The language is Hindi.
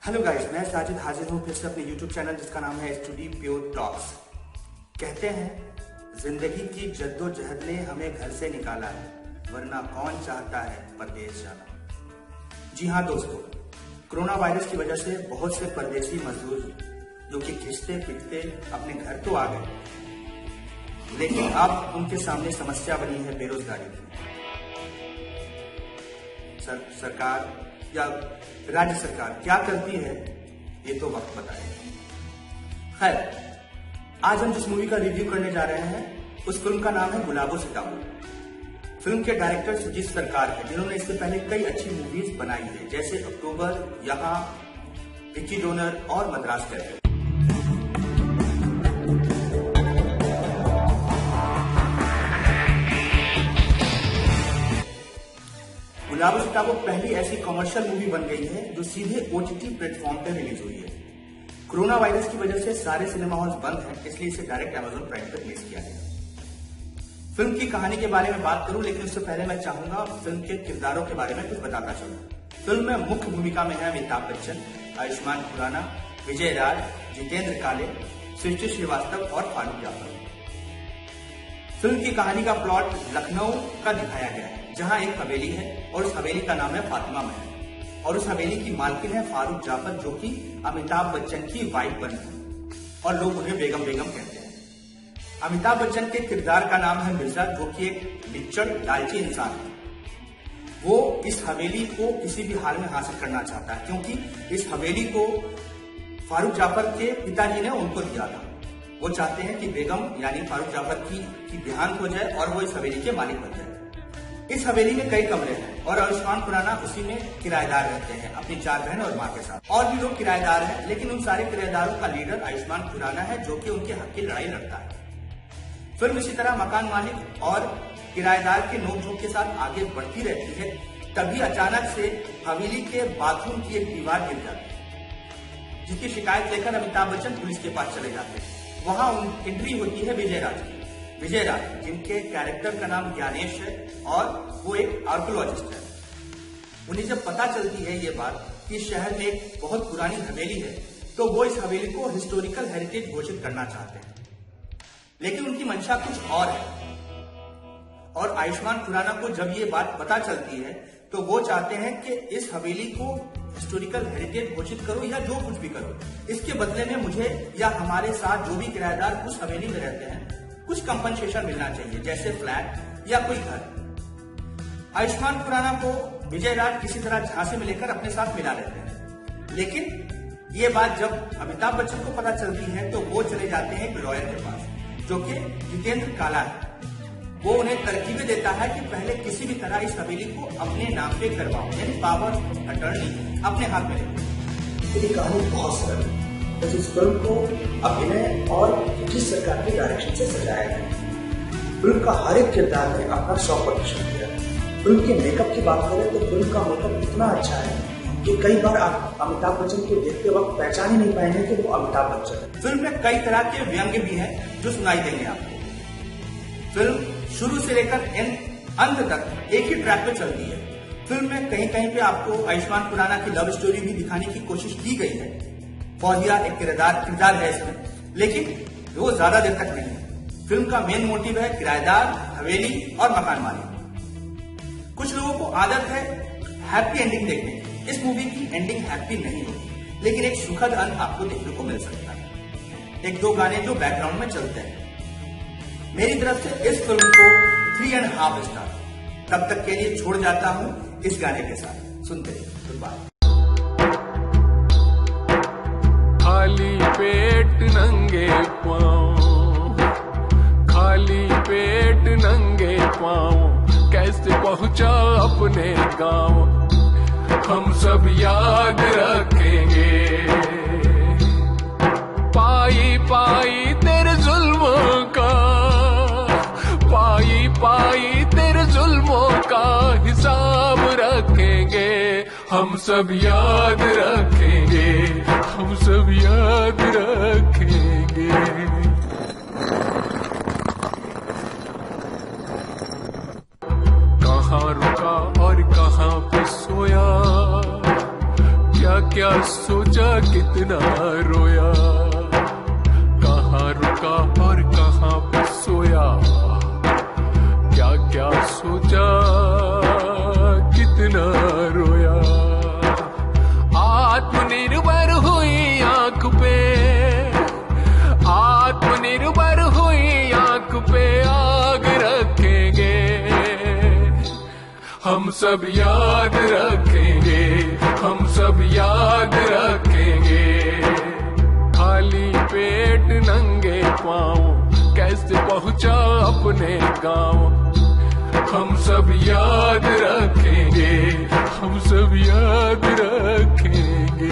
हेलो गाइस, मैं साजिद हाजिर हूँ फिर से अपने YouTube चैनल जिसका नाम है स्टडी प्योर टॉक्स। कहते हैं जिंदगी की जद्दोजहद ने हमें घर से निकाला है, वरना कौन चाहता है परदेश जाना। जी हाँ दोस्तों, कोरोना वायरस की वजह से बहुत से परदेशी मजदूर जो कि घिसते पिटते अपने घर तो आ गए, लेकिन अब उनके सामने समस्या बनी है बेरोजगारी की। सरकार या राज्य सरकार क्या करती है ये तो वक्त बताएगा। खैर, आज हम जिस मूवी का रिव्यू करने जा रहे हैं उस फिल्म का नाम है गुलाबो सिताबो। फिल्म के डायरेक्टर सुजीत सरकार है, जिन्होंने इससे पहले कई अच्छी मूवीज बनाई है, जैसे अक्टूबर, यहाँ, विकी डोनर और मद्रास कैफे। गुलाबो सिताबो पहली ऐसी कमर्शियल मूवी बन गई है जो सीधे OTT प्लेटफॉर्म पर रिलीज हुई है। कोरोना वायरस की वजह से सारे सिनेमा हॉल्स बंद हैं, इसलिए इसे डायरेक्ट Amazon प्राइम पर रिलीज किया गया। फिल्म की कहानी के बारे में बात करूं, लेकिन उससे पहले मैं चाहूंगा फिल्म के किरदारों के बारे में कुछ बताता चलूं। फिल्म में मुख्य भूमिका में है अमिताभ बच्चन, आयुष्मान खुराना, विजय राज, जितेंद्र काले, सृष्टि श्रीवास्तव और फारूक जाफर। फिल्म की कहानी का प्लॉट लखनऊ का दिखाया गया है, जहां एक हवेली है और उस हवेली का नाम है फातिमा महल, और उस हवेली की मालकिन है फारूक जाफर, जो कि अमिताभ बच्चन की वाइफ बनी है और लोग उन्हें बेगम बेगम कहते हैं। अमिताभ बच्चन के किरदार का नाम है मिर्जा, जो कि एक लिच्चड़ लालची इंसान है। वो इस हवेली को किसी भी हाल में हासिल करना चाहता है, क्योंकि इस हवेली को फारूक जाफर के पिताजी ने उनको दिया था। वो चाहते हैं कि बेगम यानी फारूक जाफर की देहांत हो जाए और वो इस हवेली के मालिक बन जाए। इस हवेली में कई कमरे हैं और आयुष्मान खुराना उसी में किराएदार रहते हैं अपनी 4 बहन और माँ के साथ। और भी लोग किराएदार हैं, लेकिन उन सारे किराएदारों का लीडर आयुष्मान खुराना है, जो कि उनके हक की लड़ाई लड़ता है। फिल्म इसी तरह मकान मालिक और किराएदार के नोकझोंक के साथ आगे बढ़ती रहती है। तभी अचानक से हवेली के बाथरूम की एक दीवार गिर जाती है, जिसकी शिकायत लेकर अमिताभ बच्चन पुलिस के पास चले जाते हैं। वहां एंट्री होती है विजय राज की। विजय राज, जिनके कैरेक्टर का नाम ज्ञानेश है और वो एक आर्कोलॉजिस्ट है। उन्हें जब पता चलती है ये बात कि शहर में एक बहुत पुरानी हवेली है, तो वो इस हवेली को हिस्टोरिकल हेरिटेज घोषित करना चाहते हैं, लेकिन उनकी मंशा कुछ और है। और आयुष्मान खुराना को जब ये बात पता चलती है, तो वो चाहते हैं कि इस हवेली को हिस्टोरिकल हेरिटेज घोषित करो या जो कुछ भी करो, इसके बदले में मुझे या हमारे साथ जो भी किराएदार उस हवेली में रहते हैं कुछ कंपनसेशन मिलना चाहिए, जैसे फ्लैट या कोई घर। आयुष्मान खुराना को विजय राज किसी तरह झांसे में लेकर अपने साथ मिला लेते हैं, लेकिन ये बात जब अमिताभ बच्चन को पता चलती है, तो वो चले जाते हैं एक लॉयर के पास, जो कि जितेंद्र काला है। वो उन्हें तरकीबें देता है कि पहले किसी भी तरह इस हवेली को अपने नाम पे करवाओ, यानी पावर अटर्नी अपने हाथ में ले। ये कहानी बहुत सरल है, बस इस फिल्म को अभिनय और ब्रिटिश सरकार के डायरेक्शन से सजाया गया। फिल्म का हर एक किरदार ने अपना 100% दिया। फिल्म के मेकअप की बात करें तो फिल्म का मेकअप इतना अच्छा है कि कई बार आप अमिताभ बच्चन को देखते वक्त पहचान ही नहीं पाएंगे कि वो अमिताभ बच्चन है। फिल्म में कई तरह के व्यंग्य भी हैं जो सुनाई देंगे आपको। फिल्म शुरू से लेकर अंत तक एक ही ट्रैक पे चलती है। फिल्म में कहीं कहीं पे आपको आयुष्मान खुराना की लव स्टोरी भी दिखाने की कोशिश की गई है। फौजिया एक किरदार है इसमें, लेकिन वो ज्यादा देर तक नहीं है। फिल्म का मेन मोटिव है किराएदार, हवेली और मकान मालिक। कुछ लोगों को आदत है हैप्पी एंडिंग देखने की। इस मूवी की एंडिंग हैप्पी नहीं होती, लेकिन एक सुखद अंत आपको देखने को मिल सकता है। 1-2 गाने जो बैकग्राउंड में चलते हैं। मेरी तरफ से इस फिल्म को 3.5 स्टार। तब तक के लिए छोड़ जाता हूं इस गाने के साथ। सुनते रहिए। Good bye. खाली पेट नंगे पाँव, खाली पेट नंगे पाँव, कैसे पहुंचा अपने गांव, हम सब याद रखेंगे। पाई पाई तेरे जुल्मों का, पाई पाई तेरे जुल्मों का हिसाब रखेंगे। हम सब याद रखेंगे, हम सब याद रखेंगे। कहाँ रुका और कहाँ पे सोया, क्या क्या सोचा कितना रोया, कहाँ रुका और कहाँ पे सोया, क्या क्या सोचा कितना रोया। आत्मनिर्भर हुई आंख पे, आत्मनिर्भर हुई आंख पे आग रखेंगे, हम सब याद रखेंगे, हम सब याद रखेंगे। खाली पेट नंगे पाँव कैसे पहुंचा अपने गांव, हम सब याद रखेंगे, हम सब याद रखेंगे।